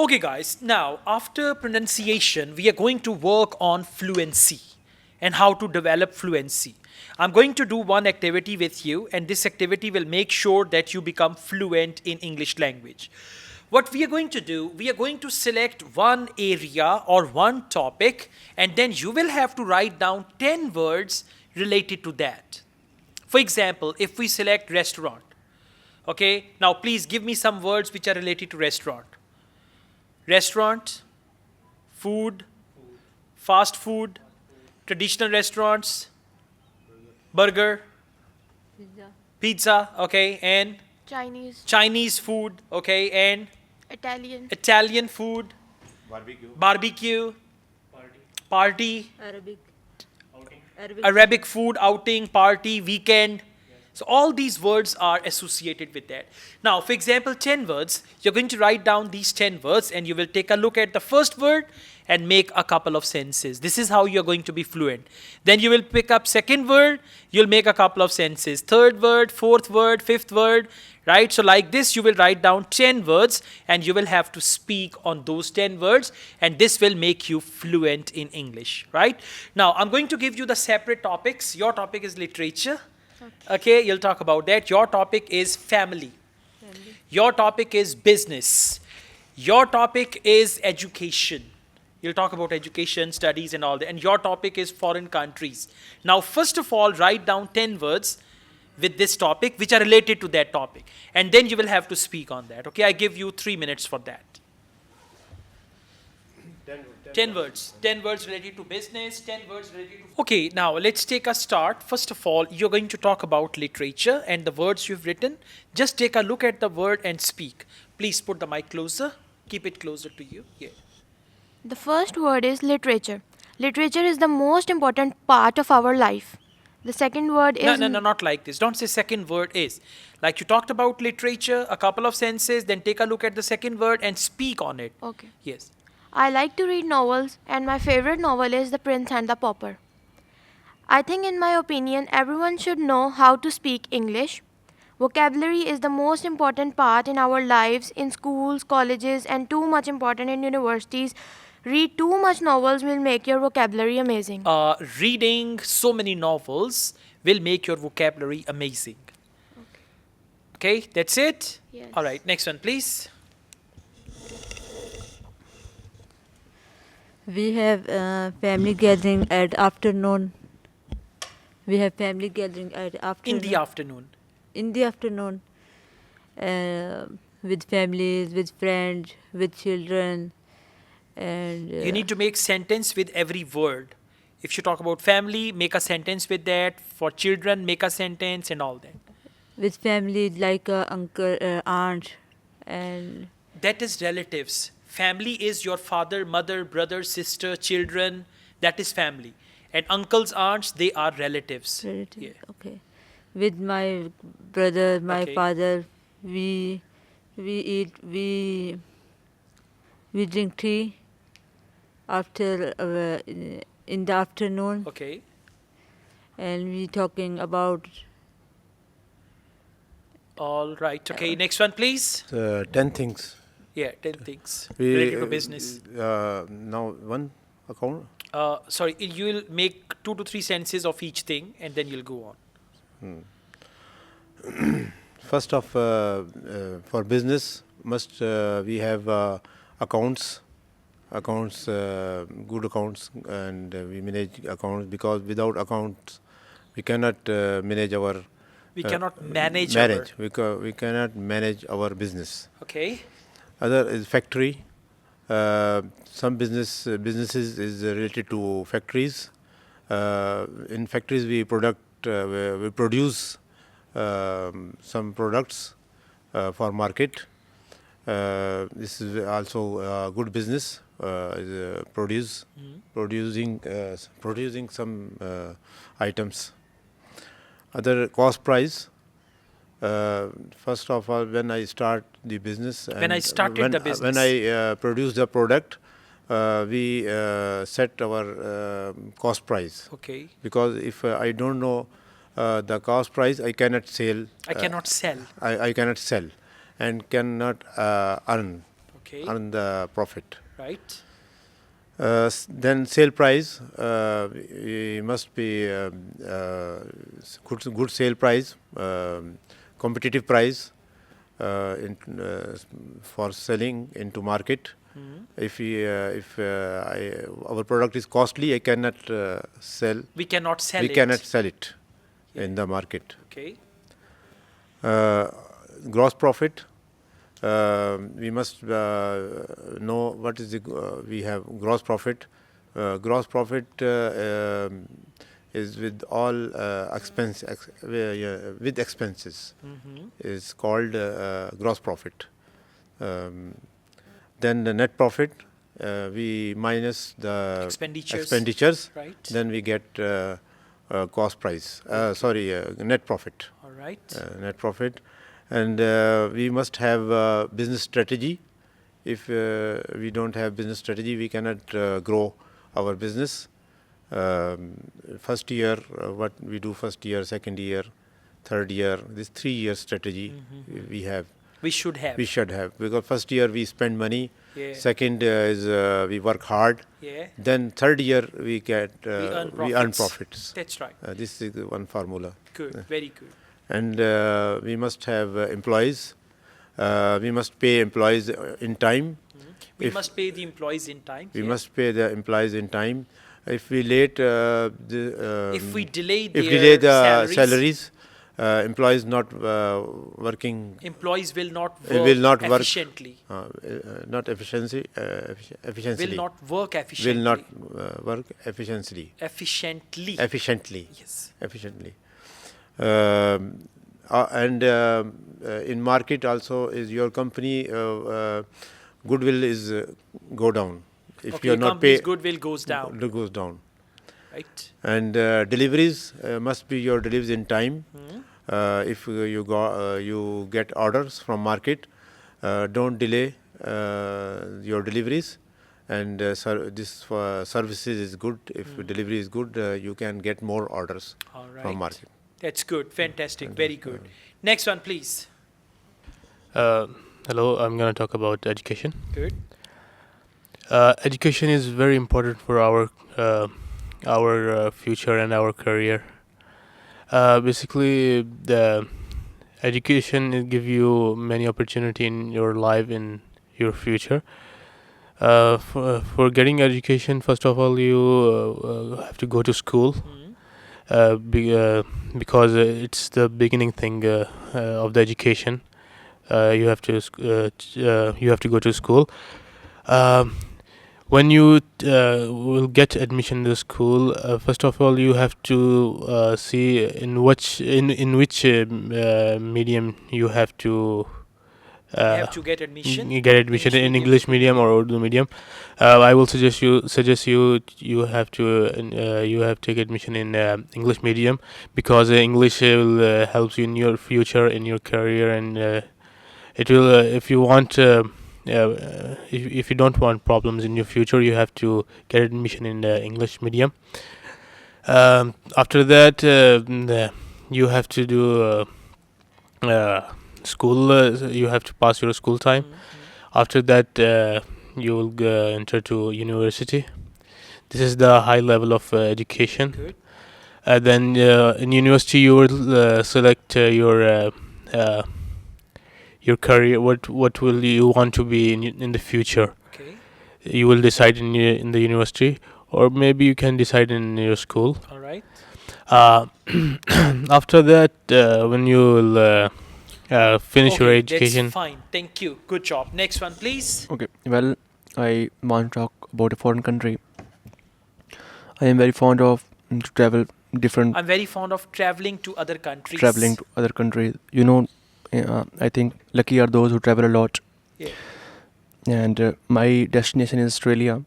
Okay, guys, now after pronunciation, we are going to work on fluency and how to develop fluency. I'm going to do one activity with you, and this activity will make sure that you become fluent in English language. What we are going to do, we are going to select one area or one topic, and then you will have to write down 10 words related to that. For example, if we select restaurant, okay, now please give me some words which are related to restaurant. Restaurant, food, fast food, traditional restaurants, burger, Pizza. pizza, okay, and Chinese, Chinese food, okay, and Italian, Italian food, barbecue, party, Arabic, Arabic, Arabic food, outing, party, weekend. So all these words are associated with that. Now, for example, 10 words, you're going to write down these 10 words and you will take a look at the first word and make a couple of sentences. This is how you're going to be fluent. Then you will pick up second word, you'll make a couple of sentences. Third word, fourth word, fifth word, right? So like this, you will write down 10 words and you will have to speak on those 10 words, and this will make you fluent in English, right? Now, I'm going to give you the separate topics. Your topic is literature. Okay, you'll talk about that. Your topic is family. family, Your topic is business. Your topic is education. You'll talk about education, studies, and all that. And your topic is foreign countries. Now, first of all, write down 10 words with this topic which are related to that topic. And then you will have to speak on that. Okay, I give you 3 minutes for that. 10 words. 10 words related to business, 10 words related to... Okay, now let's take a start. First of all, you're going to talk about literature and the words you've written. Just take a look at the word and speak. Please put the mic closer. Keep it closer to you. Yeah. The first word is literature. Literature is the most important part of our life. The second word No, is no, no, not like this. Don't say second word is. Like you talked about literature, a couple of sentences, then take a look at the second word and speak on it. Okay. Yes. I like to read novels, and my favorite novel is The Prince and the Pauper. I think, in my opinion, everyone should know how to speak English. Vocabulary is the most important part in our lives in schools, colleges, and too much important in universities. Read too much novels will make your vocabulary amazing. Reading so many novels will make your vocabulary amazing. Okay, that's it? Yes. All right, next one, please. We have family gathering at afternoon. We have family gathering at afternoon. In the afternoon. In the afternoon, with families, with friends, with children, and You need to make sentence with every word. If you talk about family, make a sentence with that. For children, make a sentence and all that. with family like uncle, aunt, and That is relatives. Family is your father, mother, brother, sister, children. That is family. And uncles, aunts, they are relatives. relatives. Yeah. Okay, with my brother, my Okay. father, we eat we drink tea after in the afternoon, Okay. and we talking about All right. Okay. Next one, please. 10 things. Yeah, 10 things We, related to business. Now one account. Sorry, you will make 2 to 3 sentences of each thing and then you'll go on. First of for business must we have accounts, good accounts, and we manage accounts, because without accounts we cannot manage our We cannot manage we cannot manage our business. Okay. Other is factory. Some businesses is related to factories. In factories we we produce some products for market. This is also a good business. Producing some items. Other cost price. First of all, when I start the business, When I started the business. when I produce the product, we set our cost price. Okay. Because if I don't know the cost price, I cannot sell. I cannot sell. I cannot sell and cannot earn. Okay. earn the profit. Right. Then sale price, we must be good sale price, competitive price for selling into market. If our product is costly, I cannot sell. We cannot sell We it. cannot sell it in the market. Okay. Gross profit. We must know what is the we have gross profit. Gross profit is with all with expenses is called gross profit. Then the net profit, we minus the expenditures. Right. Then we get cost price. Net profit. All right. Net profit. And we must have business strategy. If we don't have business strategy, we cannot grow our business. First year, what we do first year, second year, third year, this 3 year strategy we have. We should have. We should have, because first year we spend money. Yeah. Second is we work hard. Yeah. Then third year we get we earn profits. profits. That's right. This is one formula. Good. Very good. And we must have employees. We must pay employees in time. We must pay the employees in time. We must pay the employees in time. If we late, if we delay the salaries, salaries, employees not working. Employees will not work efficiently. Not efficiency. Efficiently. Will not work efficiently. Will not work efficiently. Efficiently. Efficiently. Yes. Efficiently. And in market also is your company goodwill is go down. If you are not pay, goodwill goes down. Goes down. Right. And deliveries must be your deliveries in time. If you get orders from market, don't delay your deliveries. And this for services is good. If delivery is good, you can get more orders from market. That's good. Fantastic. Very good. Next one, please. Hello, I'm going to talk about education. Good. Education is very important for our future and our career. Basically, the education will give you many opportunity in your life, in your future. For getting education, first of all, you have to go to school. Because it's the beginning thing of the education. You have to go to school. When you will get admission in the school, first of all, you have to see in which medium you have to. You have to get admission. You get admission in English medium or Urdu medium. I will suggest you have to take admission in English medium, because English will help you in your future, in your career, and it will if you want if you don't want problems in your future, you have to get admission in English medium. After that, you have to do school. You have to pass your school time. After that, you will enter to university. This is the high level of education. Good. Then in university, you will select your career. What will you want to be in the future? Okay. You will decide in the university, or maybe you can decide in your school. All right. After that, when you will finish your education. That's fine. Thank you. Good job. Next one, please. Okay. Well, I want to talk about a foreign country. I am very fond of to travel different. I'm very fond of traveling to other countries. Traveling to other countries. You know, I think lucky are those who travel a lot. Yeah. And my destination is Australia.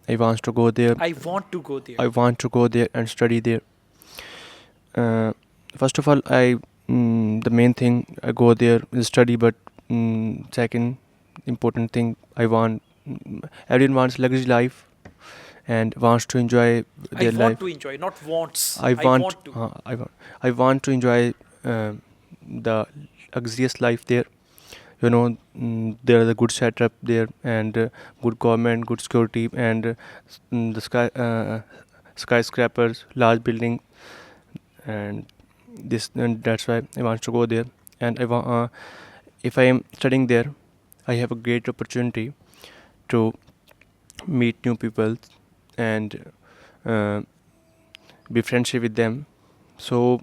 I want to go there. I want to go there. I want to go there and study there. First of all, the main thing I go there is study, but second important thing everyone wants luxury life and wants to enjoy their life. I want to enjoy, not wants. I want to enjoy the luxurious life there. there is a good setup there, and good government, good security, and the skyscrapers, large building, and that's why I want to go there. And if I am studying there, I have a great opportunity to meet new people and uh, be friendship with them. So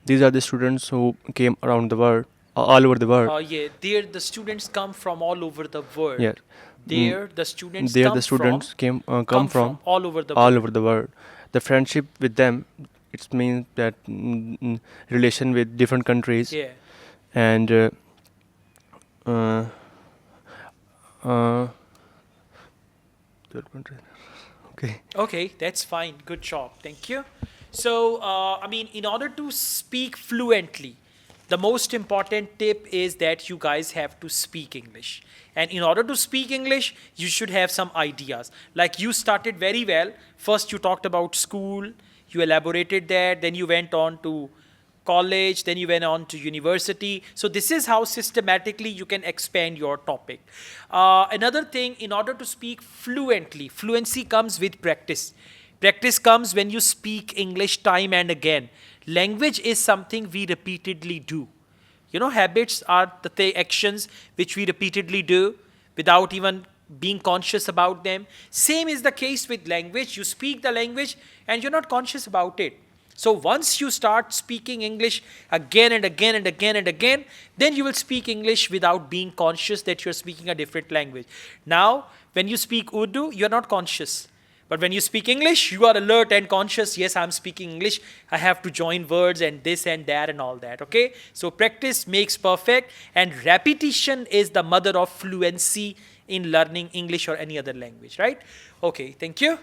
these are the students who came around the world, all over the world. Yeah, there the students come from all over the world. Yeah. There the students There come the students from, come from all over the all world. over the world. The friendship with them, it means that relation with different countries, Yeah. and uh, third country. Okay. Okay, that's fine. Good job. Thank you. So, I mean, in order to speak fluently, the most important tip is that you guys have to speak English. And in order to speak English, you should have some ideas. Like you started very well. First, you talked about school, you elaborated that, then you went on to college, then you went on to university. So this is how systematically you can expand your topic. Another thing, in order to speak fluently, fluency comes with practice. Practice comes when you speak English time and again. Language is something we repeatedly do. You know, habits are the actions which we repeatedly do without even being conscious about them. Same is the case with language. You speak the language and you're not conscious about it. So once you start speaking English again and again and again and again, then you will speak English without being conscious that you're speaking a different language. Now, when you speak Urdu, you're not conscious. But when you speak English, you are alert and conscious. Yes, I'm speaking English. I have to join words and this and that and all that. Okay? So practice makes perfect, and repetition is the mother of fluency in learning English or any other language, right? Okay, thank you.